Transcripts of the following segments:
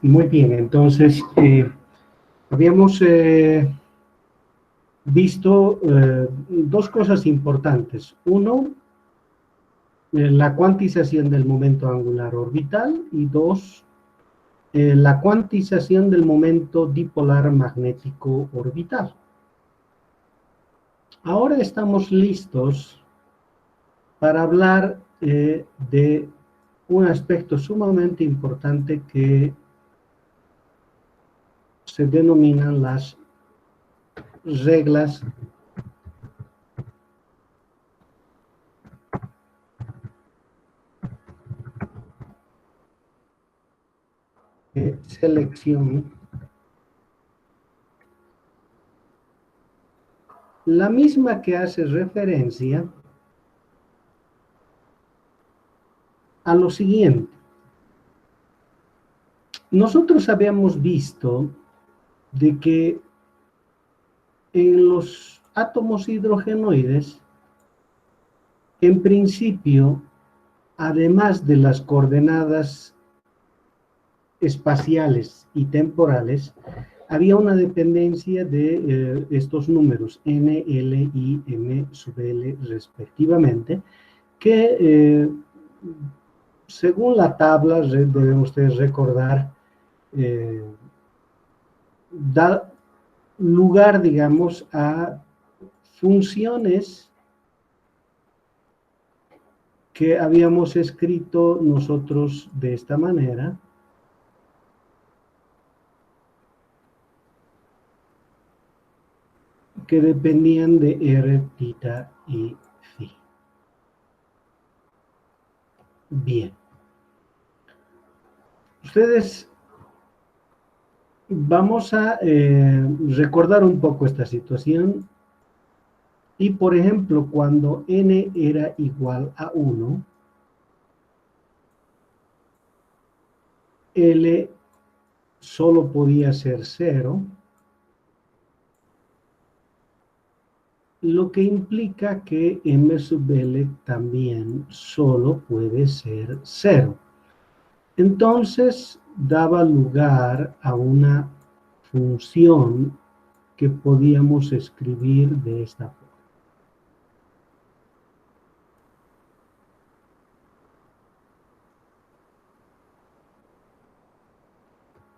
Muy bien, entonces habíamos visto dos cosas importantes. Uno, la cuantización del momento angular orbital, y dos, la cuantización del momento dipolar magnético orbital. Ahora estamos listos para hablar de un aspecto sumamente importante que se denominan las reglas de selección, la misma que hace referencia a lo siguiente. Nosotros habíamos visto de que en los átomos hidrogenoides, en principio, además de las coordenadas espaciales y temporales, había una dependencia de estos números, n, l y m sub l respectivamente, que según la tabla, deben ustedes recordar, da lugar, digamos, a funciones que habíamos escrito nosotros de esta manera. Que dependían de R, θ y φ. Bien. Ustedes, vamos a recordar un poco esta situación. Y, por ejemplo, cuando n era igual a 1, L solo podía ser 0, lo que implica que m sub L también solo puede ser 0. Entonces, daba lugar a una función que podíamos escribir de esta forma.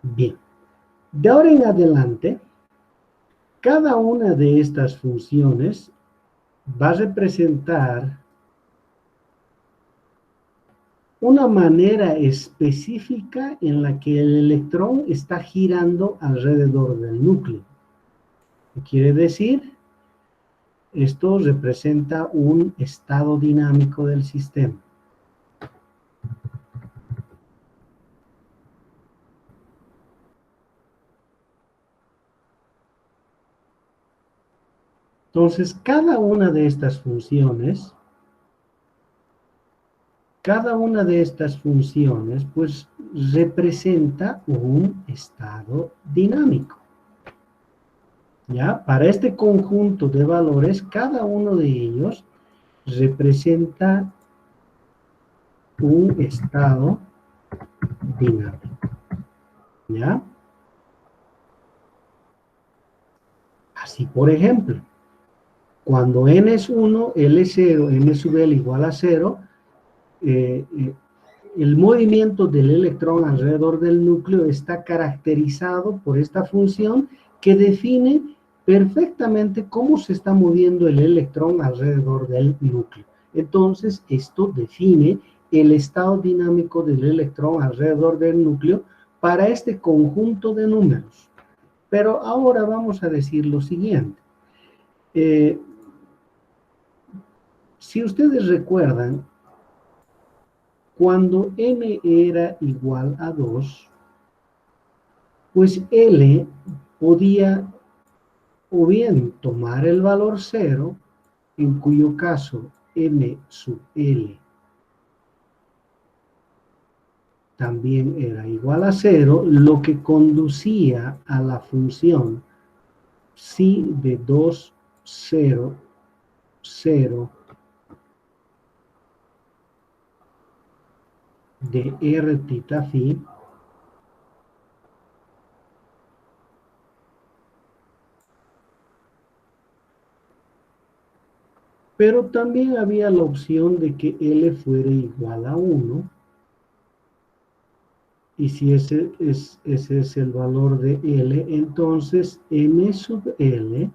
Bien, de ahora en adelante, cada una de estas funciones va a representar una manera específica en la que el electrón está girando alrededor del núcleo. ¿Qué quiere decir? Esto representa un estado dinámico del sistema. Entonces, cada una de estas funciones, pues, representa un estado dinámico. ¿Ya? Para este conjunto de valores, cada uno de ellos representa un estado dinámico. ¿Ya? Así, por ejemplo, cuando n es 1, L es 0, m sub L igual a 0, el movimiento del electrón alrededor del núcleo está caracterizado por esta función que define perfectamente cómo se está moviendo el electrón alrededor del núcleo. Entonces, esto define el estado dinámico del electrón alrededor del núcleo para este conjunto de números. Pero ahora vamos a decir lo siguiente. Si ustedes recuerdan, cuando m era igual a 2, pues L podía o bien tomar el valor 0, en cuyo caso m sub L también era igual a 0, lo que conducía a la función psi de 2, 0, 0, de R tita phi pero también había la opción de que L fuera igual a 1, y si ese es el valor de L, entonces M sub L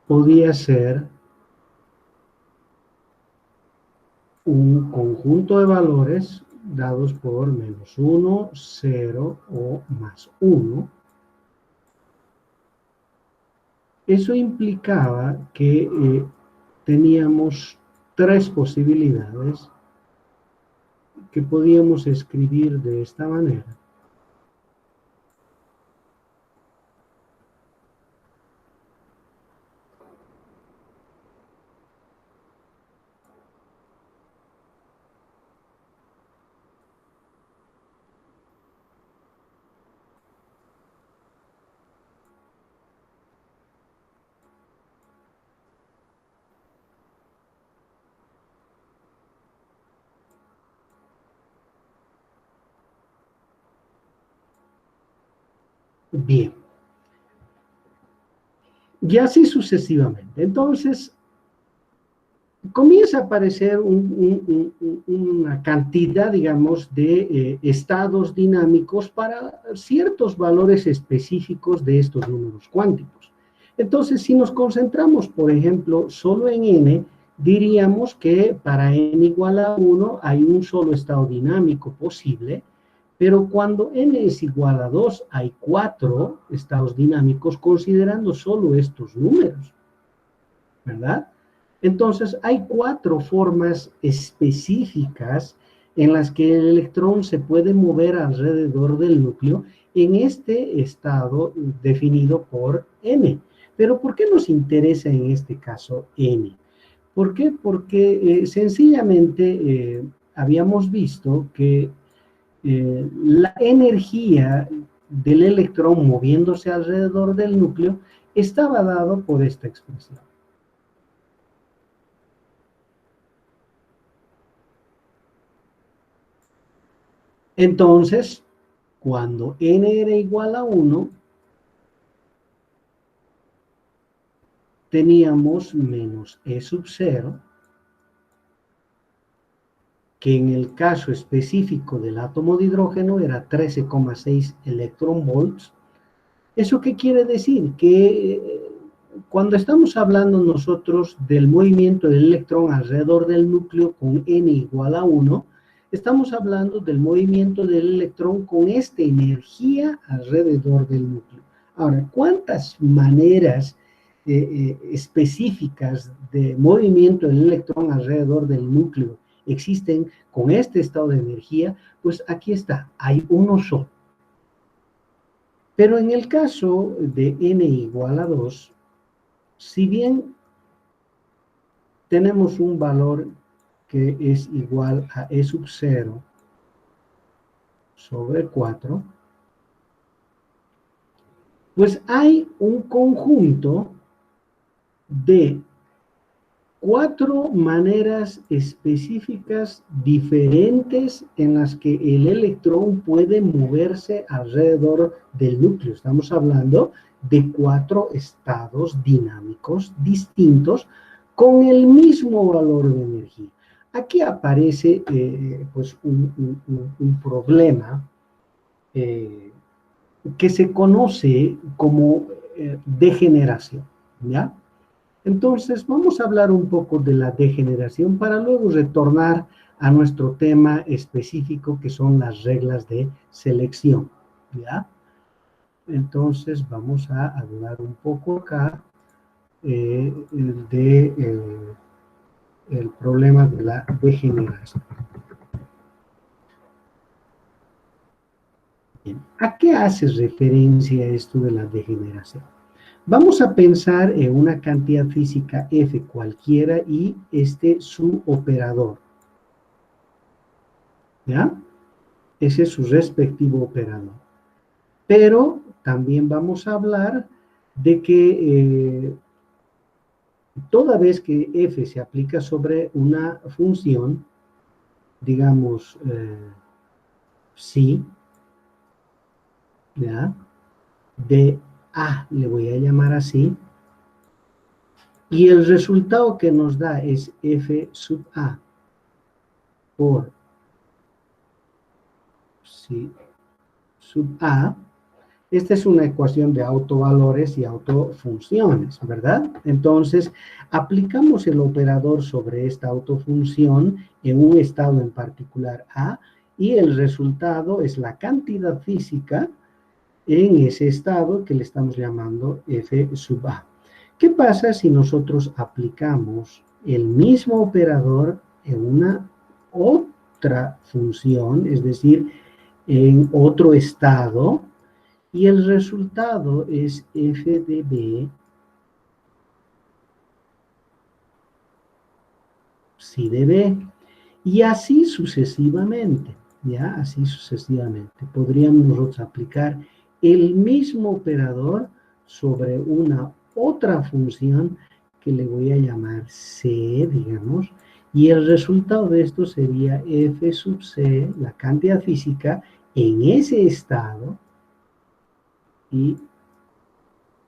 podía ser un conjunto de valores dados por menos 1, 0 o más 1. Eso implicaba que teníamos tres posibilidades que podíamos escribir de esta manera. Bien. Y así sucesivamente. Entonces, comienza a aparecer una cantidad, digamos, de estados dinámicos para ciertos valores específicos de estos números cuánticos. Entonces, si nos concentramos, por ejemplo, solo en n, diríamos que para n igual a 1 hay un solo estado dinámico posible, pero cuando n es igual a 2 hay 4 estados dinámicos considerando solo estos números, ¿verdad? Entonces, hay 4 formas específicas en las que el electrón se puede mover alrededor del núcleo en este estado definido por n. Pero, ¿por qué nos interesa en este caso n? ¿Por qué? Porque sencillamente habíamos visto que la energía del electrón moviéndose alrededor del núcleo estaba dado por esta expresión. Entonces, cuando n era igual a 1, teníamos menos E sub 0, que en el caso específico del átomo de hidrógeno era 13,6 electronvolts. ¿Eso qué quiere decir? Que cuando estamos hablando nosotros del movimiento del electrón alrededor del núcleo con n igual a 1, estamos hablando del movimiento del electrón con esta energía alrededor del núcleo. Ahora, ¿cuántas maneras específicas de movimiento del electrón alrededor del núcleo existen con este estado de energía? Pues aquí está, hay uno solo. Pero en el caso de n igual a 2, si bien tenemos un valor que es igual a E sub 0 sobre 4, pues hay un conjunto de 4 maneras específicas diferentes en las que el electrón puede moverse alrededor del núcleo. Estamos hablando de 4 estados dinámicos distintos con el mismo valor de energía. Aquí aparece pues un problema que se conoce como degeneración, ¿ya? Entonces, vamos a hablar un poco de la degeneración para luego retornar a nuestro tema específico, que son las reglas de selección, ¿ya? Entonces, vamos a hablar un poco acá el problema de la degeneración. Bien, ¿a qué hace referencia esto de la degeneración? Vamos a pensar en una cantidad física F cualquiera y su operador, ¿ya? Ese es su respectivo operador. Pero también vamos a hablar de que toda vez que F se aplica sobre una función, digamos, sí, ¿ya? De A le voy a llamar así, y el resultado que nos da es F sub A por sí sub A. Esta es una ecuación de autovalores y autofunciones, ¿verdad? Entonces, aplicamos el operador sobre esta autofunción en un estado en particular A, y el resultado es la cantidad física en ese estado que le estamos llamando F sub A. ¿Qué pasa si nosotros aplicamos el mismo operador en una otra función, es decir, en otro estado, y el resultado es F de B, psi de B, y así sucesivamente, ¿ya? Así sucesivamente. Podríamos nosotros aplicar el mismo operador sobre una otra función que le voy a llamar C, digamos, y el resultado de esto sería F sub C, la cantidad física, en ese estado, y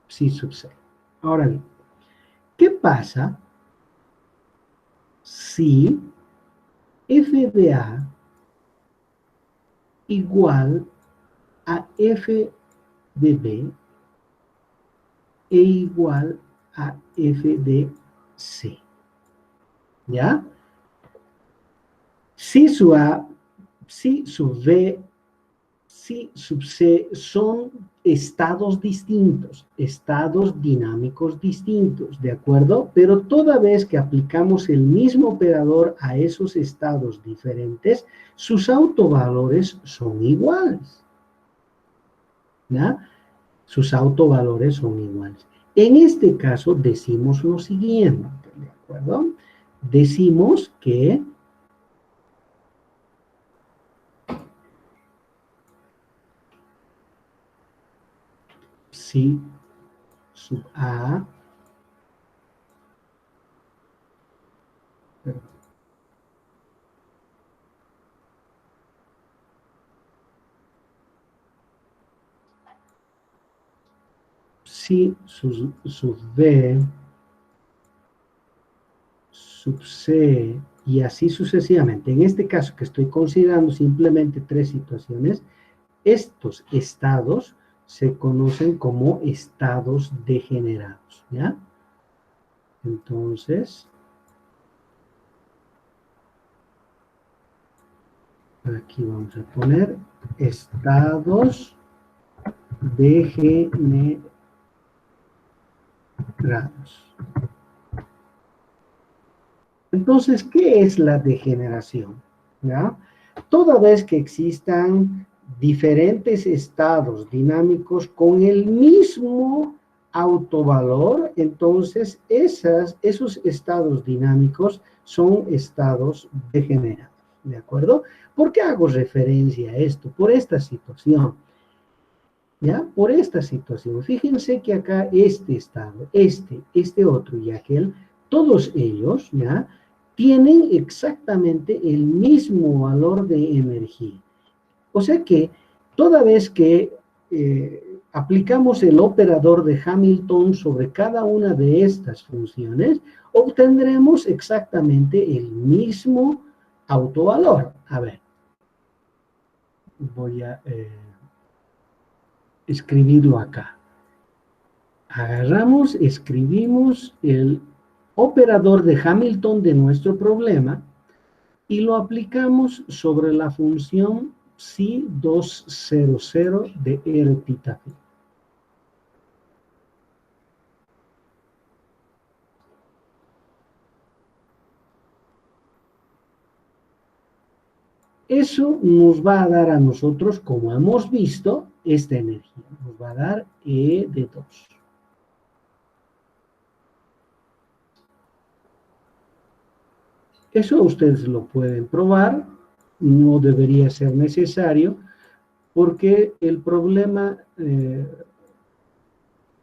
psi sub C. Ahora bien, ¿qué pasa si F de A igual a F de B e igual a F de C? ¿Ya? Si sub A, si sub B, si sub C son estados distintos, estados dinámicos distintos, ¿de acuerdo? Pero toda vez que aplicamos el mismo operador a esos estados diferentes, sus autovalores son iguales, ¿ya? Sus autovalores son iguales. En este caso decimos lo siguiente, ¿de acuerdo? Decimos que si sub A, si sub B, sub C, y así sucesivamente. En este caso que estoy considerando simplemente tres situaciones, estos estados se conocen como estados degenerados, ¿ya? Entonces, aquí vamos a poner estados degenerados. Entonces, ¿qué es la degeneración? ¿Ya? Toda vez que existan diferentes estados dinámicos con el mismo autovalor, entonces esos estados dinámicos son estados degenerados, ¿de acuerdo? ¿Por qué hago referencia a esto? Por esta situación, ¿ya? Por esta situación. Fíjense que acá este estado, este otro y aquel, todos ellos, ¿ya? Tienen exactamente el mismo valor de energía. O sea que toda vez que aplicamos el operador de Hamilton sobre cada una de estas funciones, obtendremos exactamente el mismo autovalor. A ver, voy a escribirlo acá. Agarramos, escribimos el operador de Hamilton de nuestro problema y lo aplicamos sobre la función psi200 de R tita phi. Eso nos va a dar a nosotros, como hemos visto, esta energía. Nos va a dar E de 2. Eso ustedes lo pueden probar, no debería ser necesario, porque el problema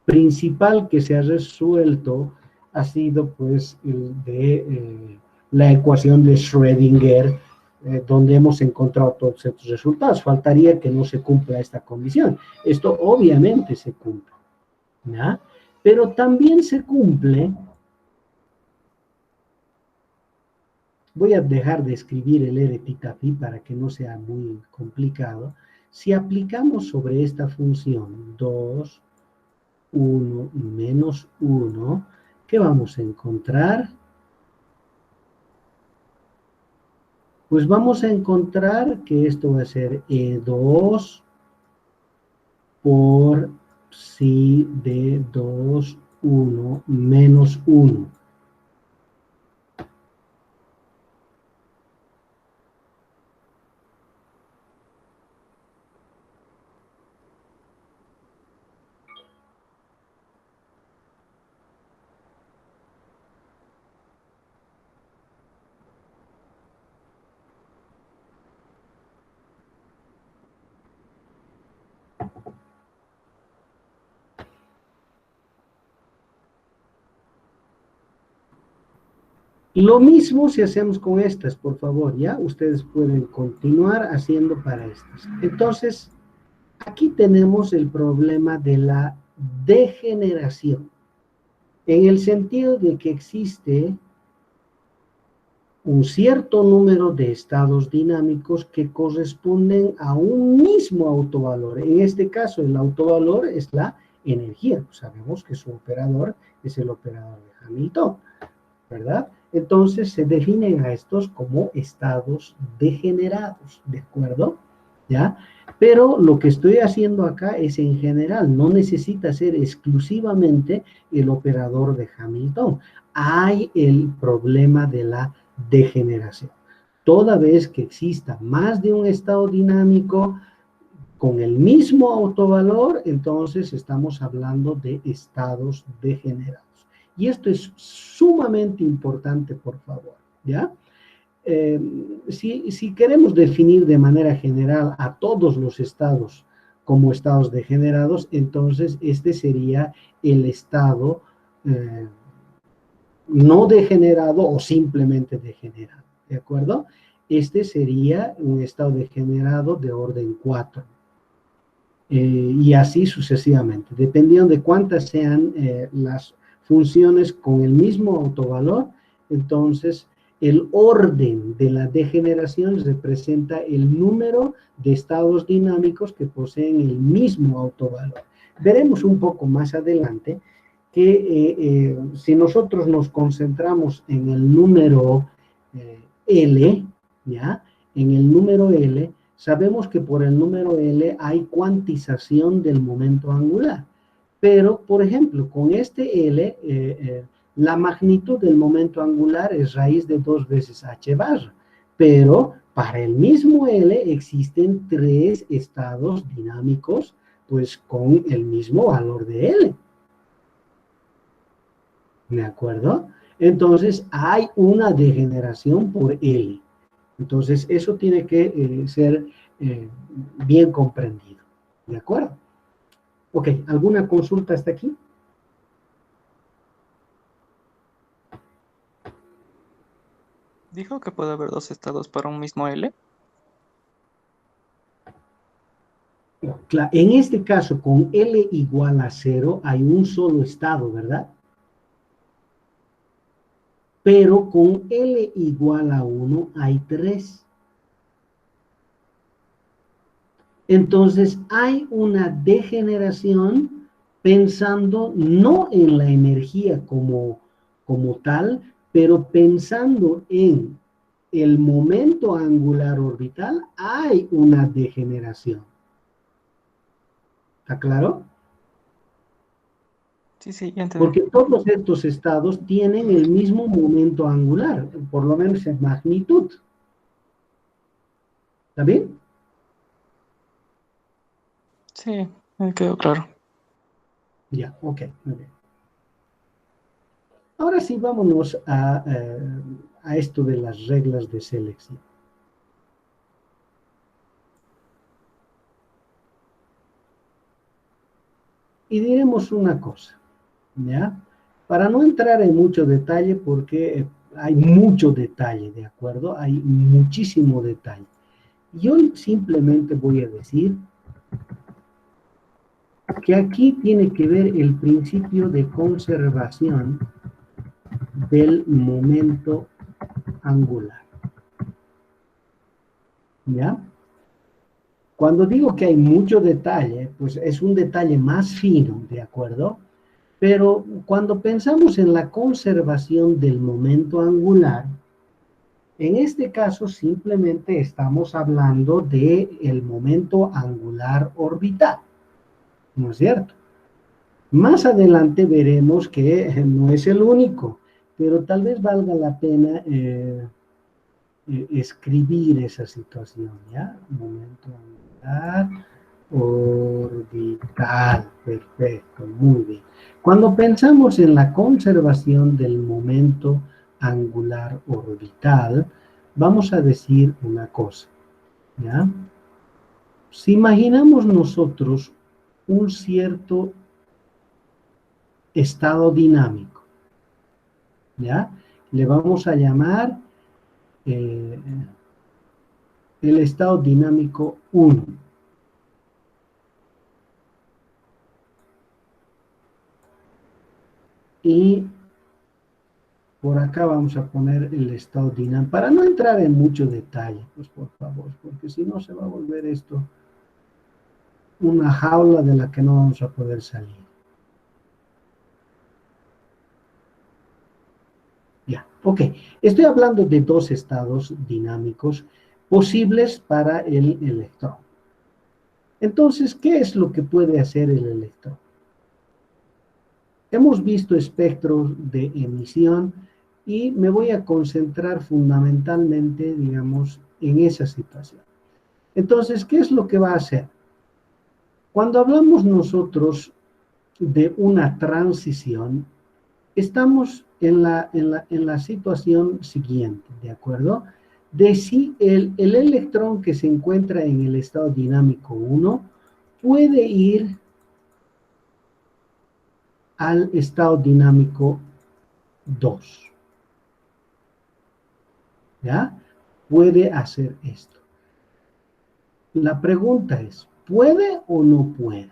principal que se ha resuelto ha sido pues el de la ecuación de Schrödinger donde hemos encontrado todos estos resultados. Faltaría que no se cumpla esta condición. Esto obviamente se cumple, ¿ya? Pero también se cumple, voy a dejar de escribir el R theta phi para que no sea muy complicado. Si aplicamos sobre esta función 2, 1 menos 1, ¿qué vamos a encontrar? Pues vamos a encontrar que esto va a ser E2 por psi de 2, 1 menos 1. Lo mismo si hacemos con estas, por favor, ¿ya? Ustedes pueden continuar haciendo para estas. Entonces, aquí tenemos el problema de la degeneración, en el sentido de que existe un cierto número de estados dinámicos que corresponden a un mismo autovalor. En este caso, el autovalor es la energía. Sabemos que su operador es el operador de Hamilton, ¿verdad? Entonces se definen a estos como estados degenerados, ¿de acuerdo? ¿Ya? Pero lo que estoy haciendo acá es en general, no necesita ser exclusivamente el operador de Hamilton. Hay el problema de la degeneración. Toda vez que exista más de un estado dinámico con el mismo autovalor, entonces estamos hablando de estados degenerados. Y esto es sumamente importante, por favor, ¿ya? Si queremos definir de manera general a todos los estados como estados degenerados, entonces este sería el estado no degenerado o simplemente degenerado, ¿de acuerdo? Este sería un estado degenerado de orden 4. Y así sucesivamente, dependiendo de cuántas sean las funciones con el mismo autovalor, entonces el orden de la degeneración representa el número de estados dinámicos que poseen el mismo autovalor. Veremos un poco más adelante que si nosotros nos concentramos en el número L, ¿ya? En el número L, sabemos que por el número L hay cuantización del momento angular. Pero, por ejemplo, con este L, la magnitud del momento angular es raíz de 2 veces h barra. Pero para el mismo L existen 3 estados dinámicos, pues con el mismo valor de L. ¿De acuerdo? Entonces hay una degeneración por L. Entonces eso tiene que ser bien comprendido. ¿De acuerdo? Ok, ¿alguna consulta hasta aquí? ¿Dijo que puede haber dos estados para un mismo L? En este caso, con L igual a 0, hay un solo estado, ¿verdad? Pero con L igual a 1 hay 3. Entonces hay una degeneración pensando no en la energía como tal, pero pensando en el momento angular orbital, hay una degeneración. ¿Está claro? Sí, sí, ya entendí. Porque todos estos estados tienen el mismo momento angular, por lo menos en magnitud. ¿Está bien? Sí, me quedó claro. Ya, ok, muy bien. Ahora sí, vámonos a esto de las reglas de selección. Y diremos una cosa, ¿ya? Para no entrar en mucho detalle, porque hay mucho detalle, ¿de acuerdo? Hay muchísimo detalle. Yo simplemente voy a decir que aquí tiene que ver el principio de conservación del momento angular. ¿Ya? Cuando digo que hay mucho detalle, pues es un detalle más fino, ¿de acuerdo? Pero cuando pensamos en la conservación del momento angular, en este caso simplemente estamos hablando del momento angular orbital, ¿no es cierto? Más adelante veremos que no es el único, pero tal vez valga la pena escribir esa situación, ¿ya? Momento angular orbital, perfecto, muy bien. Cuando pensamos en la conservación del momento angular orbital, vamos a decir una cosa, ¿ya? Si imaginamos nosotros un cierto estado dinámico, ¿ya? Le vamos a llamar eh, el estado dinámico 1. Y por acá vamos a poner el estado dinámico, para no entrar en mucho detalle, pues por favor, porque si no se va a volver esto una jaula de la que no vamos a poder salir. Ya, ok. Estoy hablando de dos estados dinámicos posibles para el electrón. Entonces, ¿qué es lo que puede hacer el electrón? Hemos visto espectros de emisión y me voy a concentrar fundamentalmente, digamos, en esa situación. Entonces, ¿qué es lo que va a hacer? Cuando hablamos nosotros de una transición, estamos en la situación siguiente, ¿de acuerdo? De si el electrón que se encuentra en el estado dinámico 1 puede ir al estado dinámico 2. ¿Ya? Puede hacer esto. La pregunta es, ¿puede o no puede?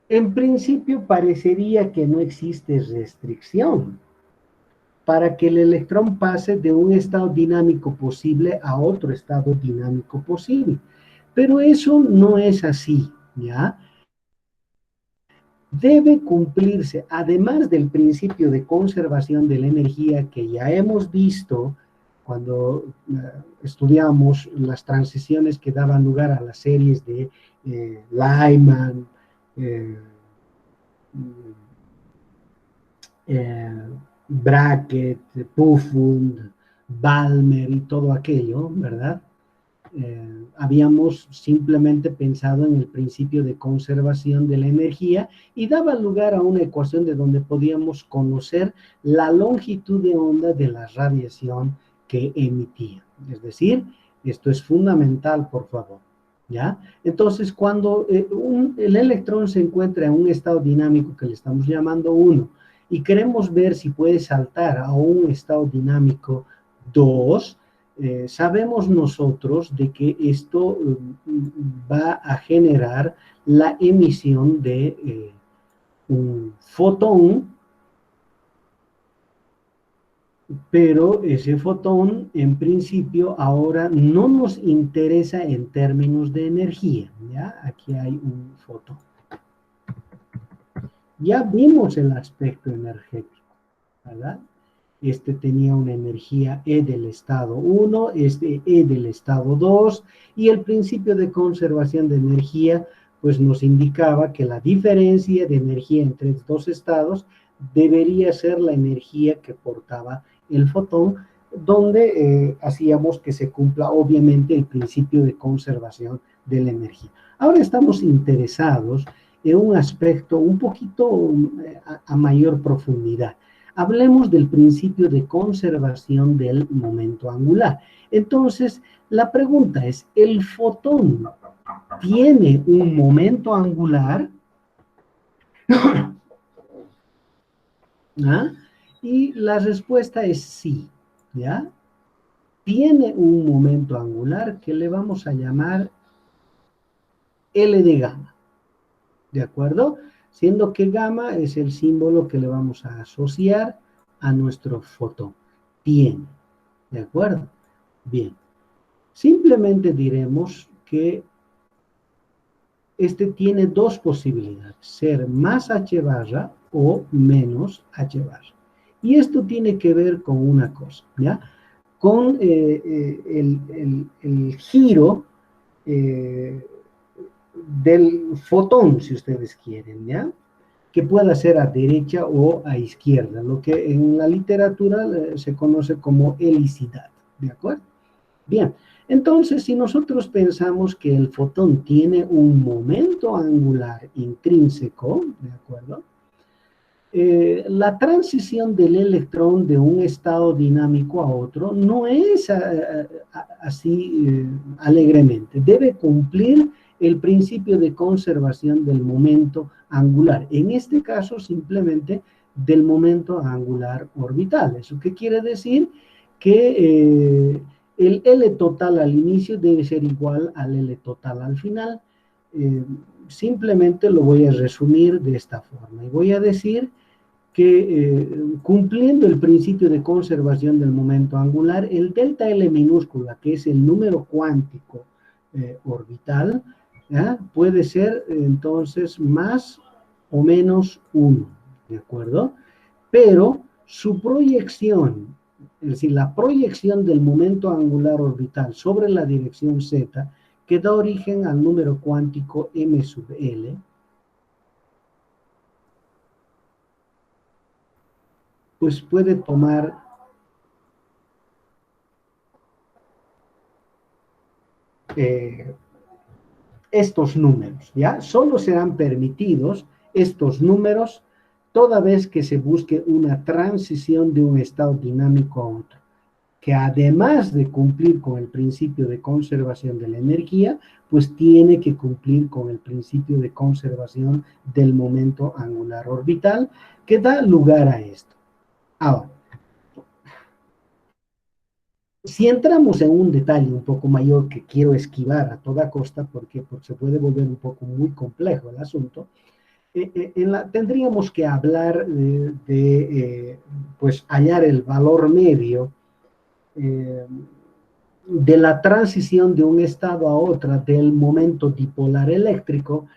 En principio parecería que no existe restricción para que el electrón pase de un estado dinámico posible a otro estado dinámico posible. Pero eso no es así, ¿ya? Debe cumplirse, además del principio de conservación de la energía que ya hemos visto cuando estudiamos las transiciones que daban lugar a las series de Lyman, eh, Brackett, Pufund, Balmer y todo aquello, ¿verdad? Habíamos simplemente pensado en el principio de conservación de la energía y daba lugar a una ecuación de donde podíamos conocer la longitud de onda de la radiación que emitía. Es decir, esto es fundamental, por favor. ¿Ya? Entonces, cuando el electrón se encuentra en un estado dinámico que le estamos llamando 1 y queremos ver si puede saltar a un estado dinámico 2, sabemos nosotros de que esto va a generar la emisión de un fotón, pero ese fotón en principio ahora no nos interesa en términos de energía, ¿ya? Aquí hay un fotón. Ya vimos el aspecto energético, ¿verdad? Este tenía una energía E del estado 1, este E del estado 2, y el principio de conservación de energía pues nos indicaba que la diferencia de energía entre dos estados debería ser la energía que portaba el fotón, donde hacíamos que se cumpla obviamente el principio de conservación de la energía. Ahora estamos interesados en un aspecto un poquito a mayor profundidad. Hablemos del principio de conservación del momento angular. Entonces, la pregunta es, ¿el fotón tiene un momento angular? ¿Ah? Y la respuesta es sí, ¿ya? Tiene un momento angular que le vamos a llamar L de gamma, ¿de acuerdo? Siendo que gamma es el símbolo que le vamos a asociar a nuestro fotón. Tiene, ¿de acuerdo? Bien. Simplemente diremos que este tiene dos posibilidades, ser más H barra o menos H barra. Y esto tiene que ver con una cosa, ¿ya? Con el giro eh, del fotón, si ustedes quieren, ¿ya? Que pueda ser a derecha o a izquierda, lo que en la literatura se conoce como helicidad, ¿de acuerdo? Bien, entonces si nosotros pensamos que el fotón tiene un momento angular intrínseco, ¿de acuerdo? La transición del electrón de un estado dinámico a otro no es así alegremente. Debe cumplir el principio de conservación del momento angular. En este caso, simplemente del momento angular orbital. ¿Eso qué quiere decir? Que el L total al inicio debe ser igual al L total al final. Simplemente lo voy a resumir de esta forma. Y voy a decir que cumpliendo el principio de conservación del momento angular, el delta L minúscula, que es el número cuántico orbital, ¿ya? Puede ser entonces más o menos 1, ¿de acuerdo? Pero su proyección, es decir, la proyección del momento angular orbital sobre la dirección z, que da origen al número cuántico m sub l, pues puede tomar eh, estos números, ¿ya? Solo serán permitidos estos números toda vez que se busque una transición de un estado dinámico a otro, que además de cumplir con el principio de conservación de la energía, pues tiene que cumplir con el principio de conservación del momento angular orbital, que da lugar a esto. Ahora, si entramos en un detalle un poco mayor que quiero esquivar a toda costa, porque se puede volver un poco muy complejo el asunto, tendríamos que hablar pues hallar el valor medio de la transición de un estado a otro del momento dipolar eléctrico,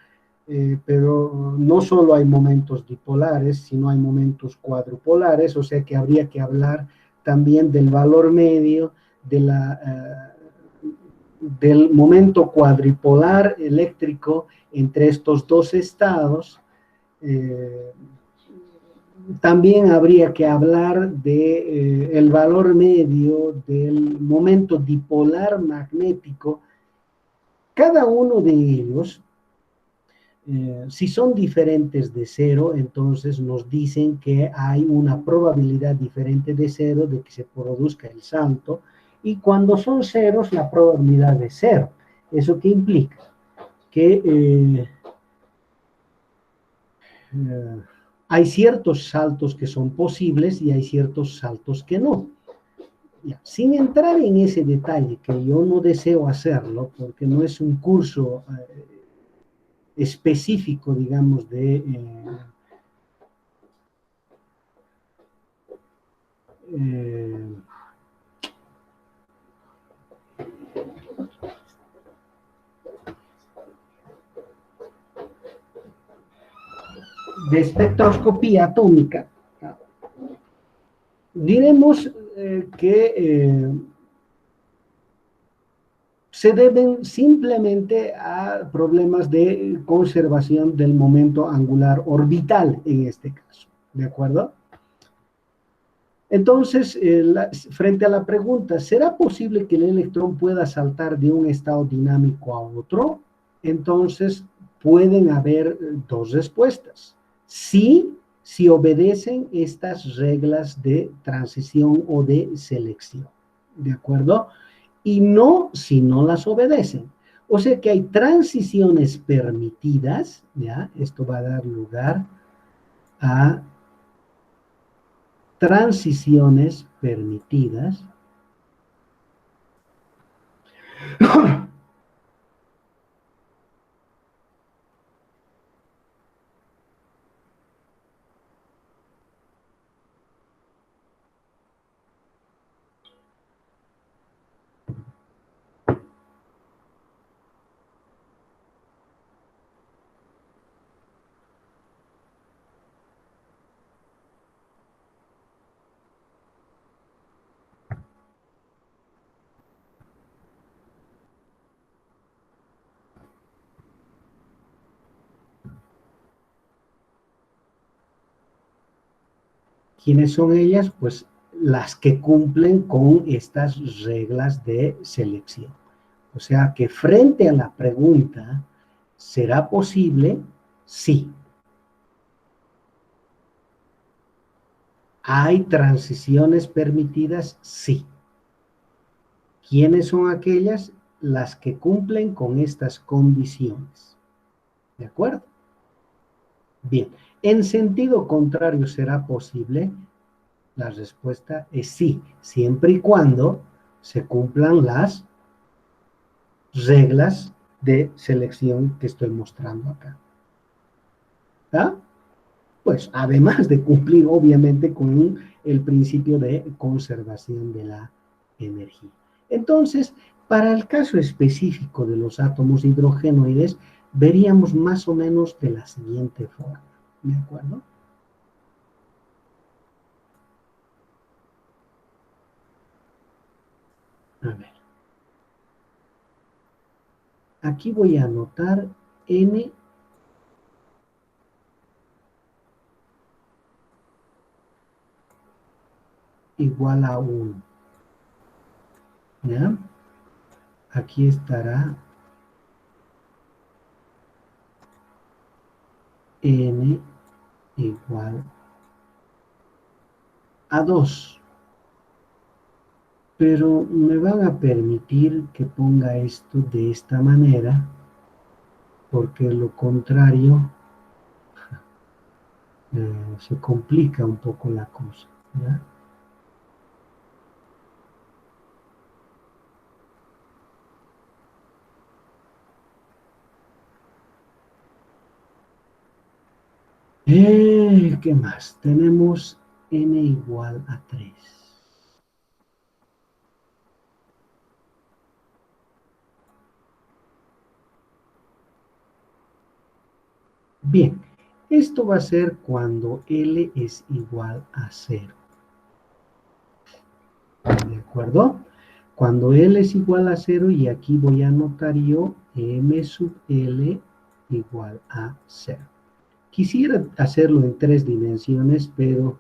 pero no solo hay momentos dipolares, sino hay momentos cuadrupolares, o sea que habría que hablar también del valor medio de del momento cuadripolar eléctrico entre estos dos estados. eh, También habría que hablar de el valor medio del momento dipolar magnético. Cada uno de ellos, si son diferentes de cero, entonces nos dicen que hay una probabilidad diferente de cero de que se produzca el salto, y cuando son ceros, la probabilidad de cero. ¿Eso qué implica? Que hay ciertos saltos que son posibles y hay ciertos saltos que no. Ya, sin entrar en ese detalle, que yo no deseo hacerlo, porque no es un curso específico, digamos, eh, de espectroscopía atómica, diremos que se deben simplemente a problemas de conservación del momento angular orbital en este caso, ¿de acuerdo? Entonces, frente a la pregunta, ¿será posible que el electrón pueda saltar de un estado dinámico a otro? Entonces, pueden haber dos respuestas. Sí, si obedecen estas reglas de transición o de selección, ¿de acuerdo? Y no si no las obedecen. O sea que hay transiciones permitidas, ¿ya? Esto va a dar lugar a transiciones permitidas ¿Quiénes son ellas? Pues las que cumplen con estas reglas de selección. O sea que frente a la pregunta, ¿será posible? Sí. ¿Hay transiciones permitidas? Sí. ¿Quiénes son aquellas? Las que cumplen con estas condiciones. ¿De acuerdo? Bien. En sentido contrario, ¿será posible? La respuesta es sí, siempre y cuando se cumplan las reglas de selección que estoy mostrando acá. ¿Ah? Pues además de cumplir obviamente con el principio de conservación de la energía. Entonces, para el caso específico de los átomos hidrogenoides, veríamos más o menos de la siguiente forma. ¿De acuerdo? A ver. Aquí voy a anotar N igual a 1. ¿Ya? Aquí estará N igual a 2. Pero me van a permitir que ponga esto de esta manera, porque lo contrario se complica un poco la cosa, ¿ya? ¿Qué más? Tenemos N igual a 3. Bien, esto va a ser cuando L es igual a 0. ¿De acuerdo? Cuando L es igual a 0, y aquí voy a anotar yo M sub L igual a 0. Quisiera hacerlo en 3 dimensiones, pero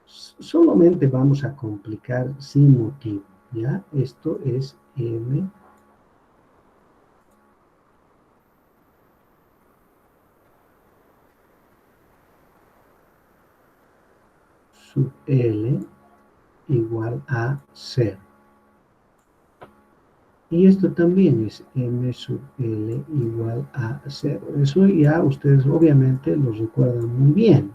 solamente vamos a complicar sin motivo, ¿ya? Esto es M sub L igual a 0. Y esto también es M sub L igual a 0. Eso ya ustedes obviamente lo recuerdan muy bien.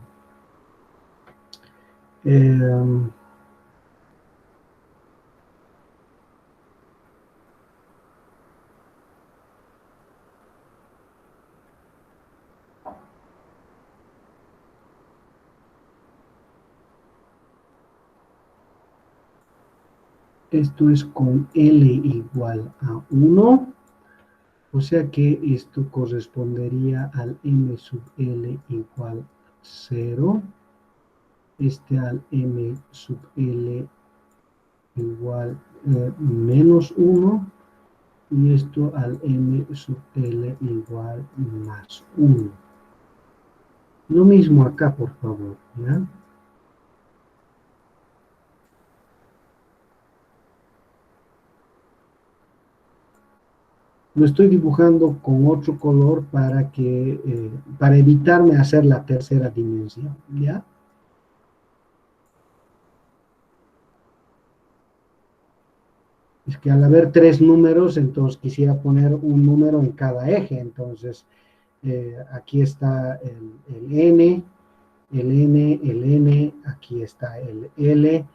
Esto es con L igual a 1. O sea que esto correspondería al M sub L igual a 0. Este al M sub L igual menos 1. Y esto al M sub L igual más 1. Lo mismo acá, por favor, ¿ya? Lo estoy dibujando con otro color para evitarme hacer la tercera dimensión, ¿ya? Es que al haber 3 números, entonces quisiera poner un número en cada eje. Entonces, aquí está el N, el N, aquí está el L,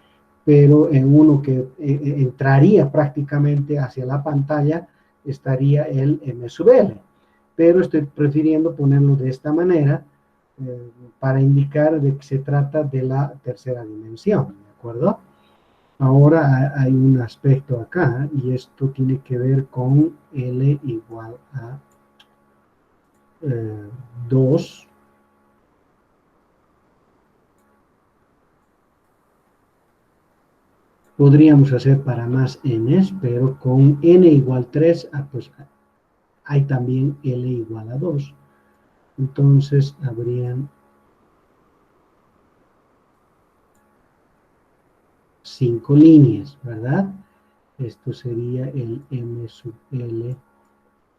pero en uno que entraría prácticamente hacia la pantalla estaría el M sub L. Pero estoy prefiriendo ponerlo de esta manera para indicar de que se trata de la tercera dimensión, ¿de acuerdo? Ahora hay un aspecto acá y esto tiene que ver con L igual a 2. Podríamos hacer para más n's, pero con n igual 3, pues hay también L igual a 2. Entonces habrían 5 líneas, ¿verdad? Esto sería el M sub L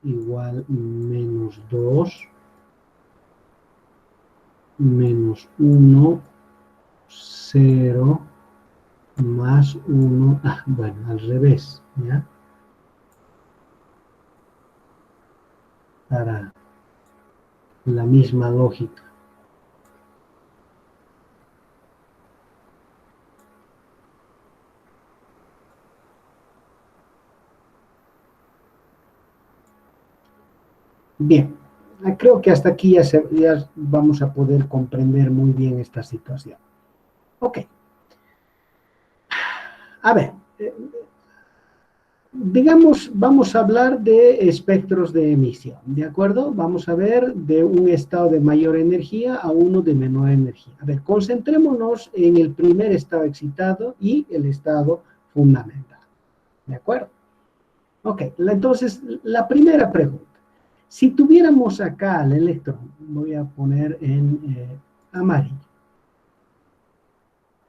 igual menos 2, menos 1, 0, más 1, bueno, al revés, ¿ya? Para la misma lógica. Bien, creo que hasta aquí ya vamos a poder comprender muy bien esta situación. Ok. A ver, digamos, vamos a hablar de espectros de emisión, ¿de acuerdo? Vamos a ver de un estado de mayor energía a uno de menor energía. A ver, concentrémonos en el primer estado excitado y el estado fundamental, ¿de acuerdo? Ok, entonces, la primera pregunta. Si tuviéramos acá el electrón, voy a poner en amarillo.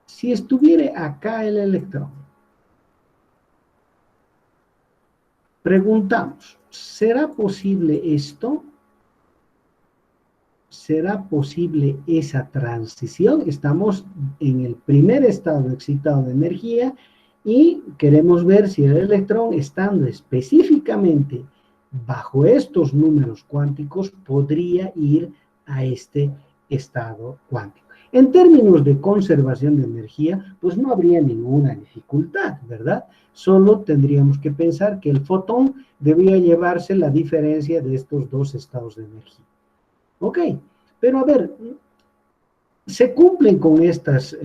Si estuviera acá el electrón, preguntamos, ¿será posible esto? ¿Será posible esa transición? Estamos en el primer estado excitado de energía y queremos ver si el electrón, estando específicamente bajo estos números cuánticos, podría ir a este estado cuántico. En términos de conservación de energía, pues no habría ninguna dificultad, ¿verdad? Solo tendríamos que pensar que el fotón debía llevarse la diferencia de estos dos estados de energía. Ok, pero a ver, se cumplen con estas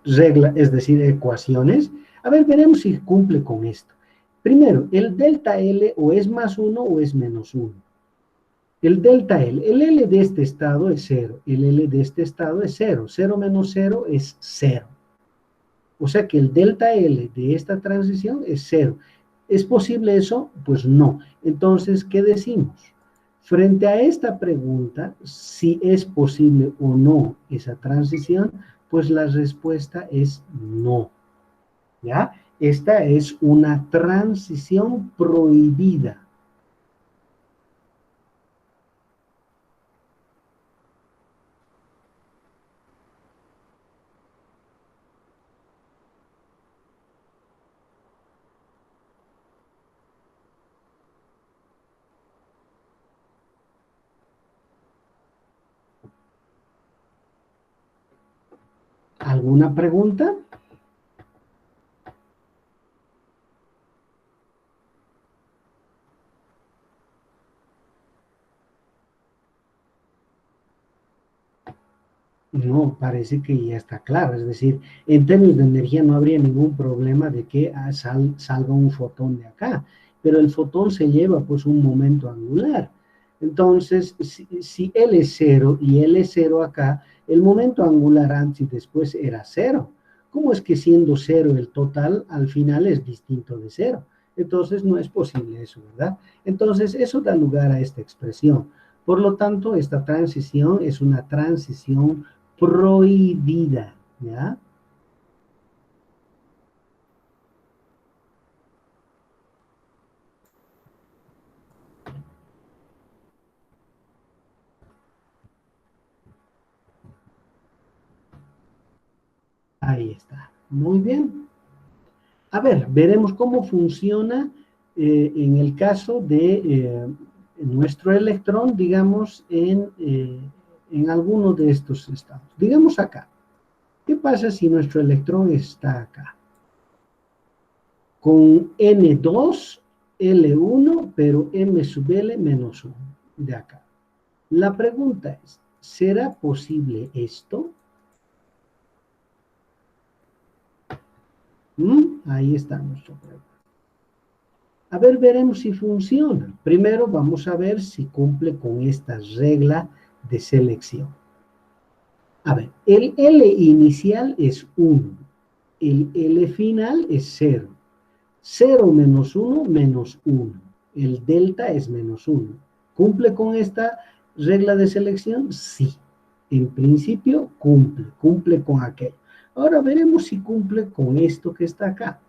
reglas, es decir, ecuaciones. A ver, veremos si cumple con esto. Primero, el delta L o es más 1 o es menos 1. El delta L, el L de este estado es 0, el L de este estado es 0. 0 menos 0 es 0. O sea que el delta L de esta transición es 0. ¿Es posible eso? Pues no. Entonces, ¿qué decimos? Frente a esta pregunta, si es posible o no esa transición, pues la respuesta es no. ¿Ya? Esta es una transición prohibida. ¿Alguna pregunta? No, parece que ya está claro. Es decir, en términos de energía no habría ningún problema de que salga un fotón de acá, pero el fotón se lleva pues un momento angular. Entonces, si L es 0 y L es 0 acá, el momento angular antes y después era 0. ¿Cómo es que siendo 0 el total al final es distinto de 0? Entonces no es posible eso, ¿verdad? Entonces eso da lugar a esta expresión. Por lo tanto, esta transición es una transición prohibida, ¿ya? Ahí está. Muy bien. A ver, veremos cómo funciona en el caso de nuestro electrón, digamos, en alguno de estos estados. Digamos acá. ¿Qué pasa si nuestro electrón está acá? Con N2, L1, pero M sub L menos 1 de acá. La pregunta es, ¿será posible esto? Ahí está nuestro problema. A ver, veremos si funciona. Primero vamos a ver si cumple con esta regla de selección. A ver, el L inicial es 1. El L final es 0. 0 menos 1 menos 1. El delta es menos 1. ¿Cumple con esta regla de selección? Sí. En principio cumple con aquello. Ahora veremos si cumple con esto que está acá.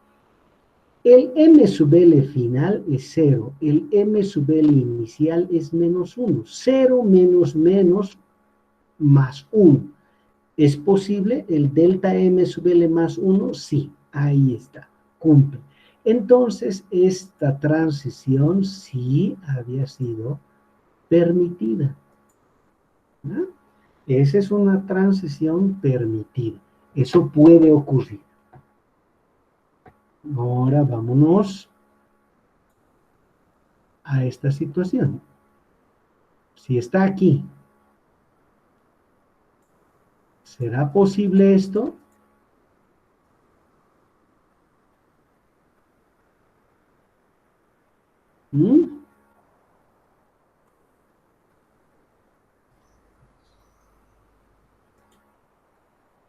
El M sub L final es 0. El M sub L inicial es menos 1. 0 menos menos más 1. ¿Es posible el delta M sub L más 1? Sí, ahí está, cumple. Entonces, esta transición sí había sido permitida, ¿no? Esa es una transición permitida. Eso puede ocurrir. Ahora vámonos a esta situación. Si está aquí, ¿será posible esto? ¿Mm?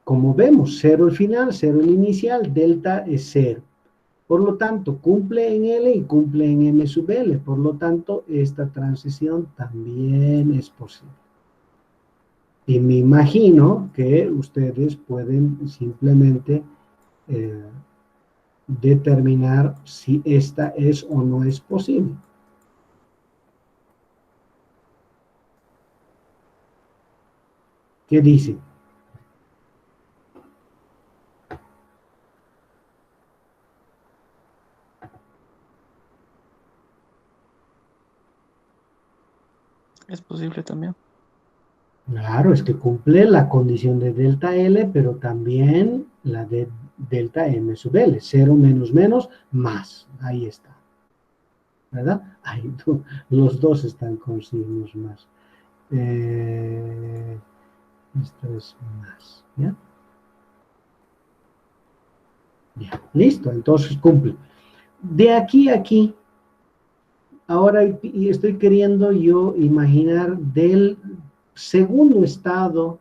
Como vemos, 0 el final, 0 el inicial, delta es 0. Por lo tanto, cumple en L y cumple en M sub L. Por lo tanto, esta transición también es posible. Y me imagino que ustedes pueden simplemente determinar si esta es o no es posible. ¿Qué dicen? Es posible también. Claro, es que cumple la condición de delta L, pero también la de delta M sub L. 0 menos menos más. Ahí está. ¿Verdad? Ahí, los dos están con signos más. Esto es más. ¿Ya? Ya. Listo, entonces cumple. De aquí a aquí, ahora estoy queriendo yo imaginar del segundo estado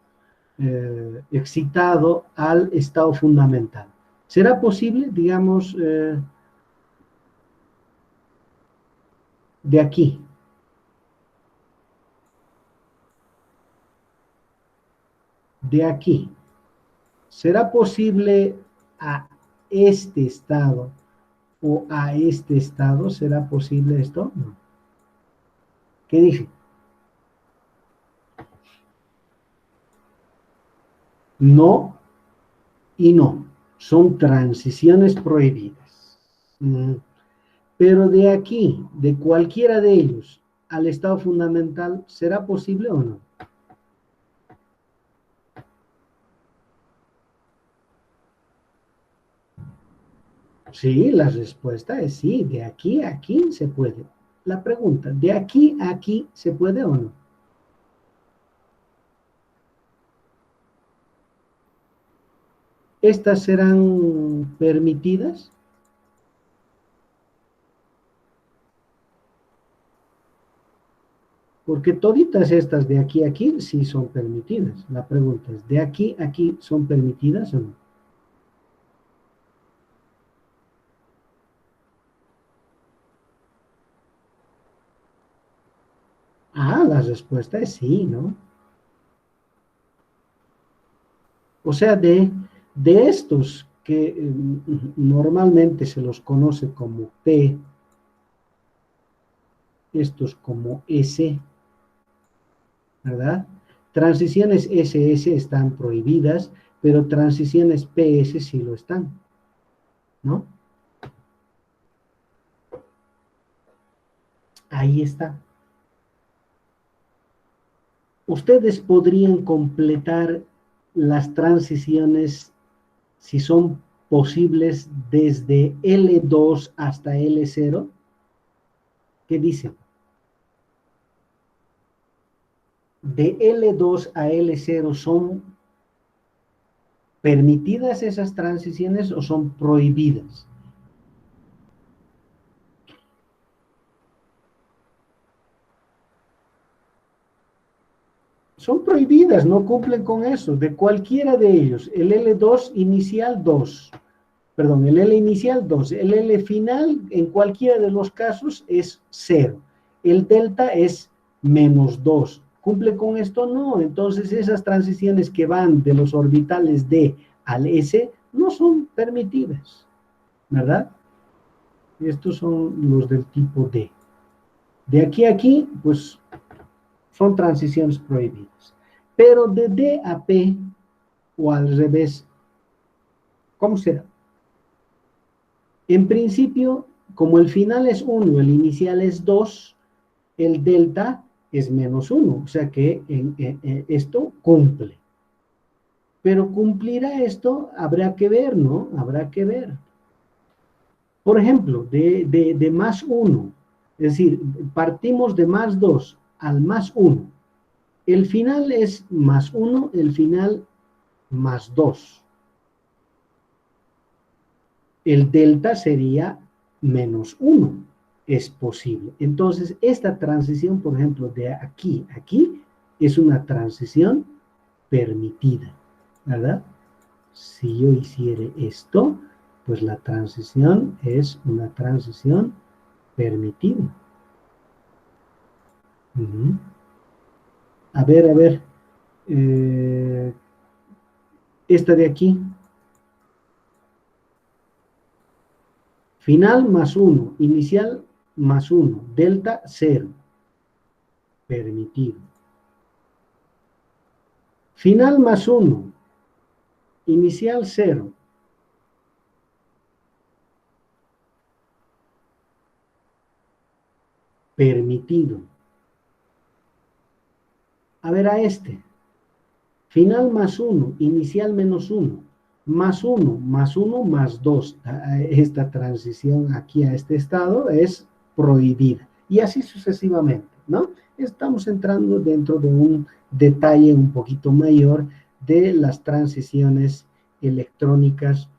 excitado al estado fundamental. ¿Será posible, digamos, de aquí? De aquí. ¿Será posible a este estado o a este estado? ¿Será posible esto? No. ¿Qué dije? No y no. Son transiciones prohibidas. Pero de aquí, de cualquiera de ellos, al estado fundamental, ¿será posible o no? Sí, la respuesta es sí, de aquí a aquí se puede. La pregunta, ¿de aquí a aquí se puede o no? ¿Estas serán permitidas? Porque toditas estas de aquí a aquí sí son permitidas. La pregunta es, ¿de aquí a aquí son permitidas o no? Ah, la respuesta es sí, ¿no? O sea, de estos que normalmente se los conoce como P, estos como S, ¿verdad? Transiciones SS están prohibidas, pero transiciones PS sí lo están, ¿no? Ahí está. ustedes podrían completar las transiciones, si son posibles, desde L2 hasta L0. ¿Qué dicen? De L2 a L0, ¿son permitidas esas transiciones o son prohibidas? Son prohibidas, no cumplen con eso, de cualquiera de ellos. El L2 inicial 2, perdón, el L inicial 2, el L final en cualquiera de los casos es 0. El delta es menos 2. ¿Cumple con esto? No. Entonces esas transiciones que van de los orbitales D al S no son permitidas, ¿verdad? Estos son los del tipo D. De aquí a aquí, pues son transiciones prohibidas. Pero de D a P, o al revés, ¿cómo será? En principio, como el final es 1, el inicial es 2, el delta es menos 1, o sea que esto cumple. Pero cumplirá esto, habrá que ver, ¿no? Habrá que ver. Por ejemplo, de más 1, es decir, partimos de más 2 al más 1. El final es más 1, el final más 2. El delta sería menos 1. Es posible. Entonces, esta transición, por ejemplo, de aquí a aquí, es una transición permitida, ¿verdad? Si yo hiciera esto, pues la transición es una transición permitida. A ver, esta de aquí. Final más 1, inicial más 1, delta 0. Permitido. Final más 1, inicial 0. Permitido. A ver a este. Final más 1, inicial menos 1. Más 1, más 1, más 2. Esta transición aquí a este estado es prohibida. Y así sucesivamente, ¿no? Estamos entrando dentro de un detalle un poquito mayor de las transiciones electrónicas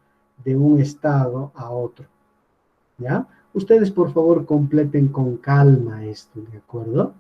de un estado a otro, ¿ya? Ustedes, por favor, completen con calma esto, ¿de acuerdo?